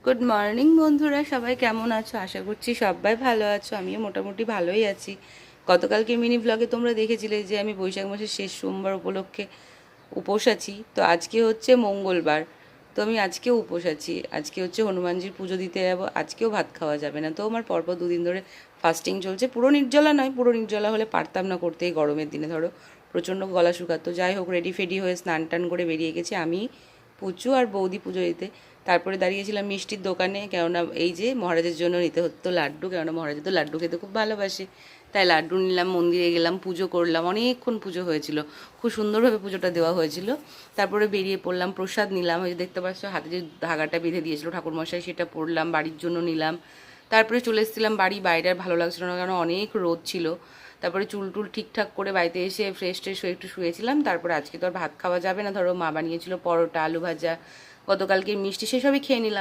Good morning বন্ধুরা, সবাই কেমন আছো? আশা করছি সবাই ভালো আছো। আমিও মোটামুটি ভালোই আছি। গতকালকে মিনি ব্লগে তোমরা দেখেছিলে যে আমি বৈশাখ মাসের শেষ সোমবার উপলক্ষে উপোস আছি। তো আজকে হচ্ছে মঙ্গলবার, তো আমি আজকেও উপোস আছি। আজকে হচ্ছে হনুমানজির পুজো দিতে যাবো। আজকেও ভাত খাওয়া যাবে না, তো আমার পরপর দুদিন ধরে ফাস্টিং চলছে। পুরো নির্জলা নয়, পুরো নির্জলা হলে পারতাম না করতে এই গরমের দিনে, ধরো প্রচণ্ড গলা শুকাতো। যাই হোক, রেডি ফেডি হয়ে স্নান টান করে বেরিয়ে গেছি আমি, পুচু আর বৌদি পুজো দিতে। তারপরে দাঁড়িয়েছিলাম মিষ্টির দোকানে, কেননা এই যে মহারাজের জন্য নিতে হতো লাড্ডু, কেননা মহারাজা তো লাড্ডু খেতে খুব ভালোবাসে। তাই লাড্ডু নিলাম, মন্দিরে গেলাম, পুজো করলাম। অনেকক্ষণ পুজো হয়েছিল, খুব সুন্দরভাবে পুজোটা দেওয়া হয়েছিল। তারপরে বেরিয়ে পড়লাম, প্রসাদ নিলাম। ওই যে দেখতে পাচ্ছ হাতে যে ধাগাটা বেঁধে দিয়েছিল ঠাকুরমশাই, সেটা পরলাম, বাড়ির জন্য নিলাম। তারপরে চলে এসেছিলাম বাড়ি। বাইরে আর ভালো লাগছিল না, কারণ অনেক রোদ ছিল। তারপরে চুল টুল ঠিকঠাক করে বাড়িতে এসে ফ্রেশ ট্রেশ হয়ে একটু শুয়েছিলাম। তারপরে আজকে তো আর ভাত খাওয়া যাবে না, ধরো মা বানিয়েছিল পরোটা, আলু ভাজা, গতকালকে মিষ্টি, সেসবই খেয়ে নিলাম।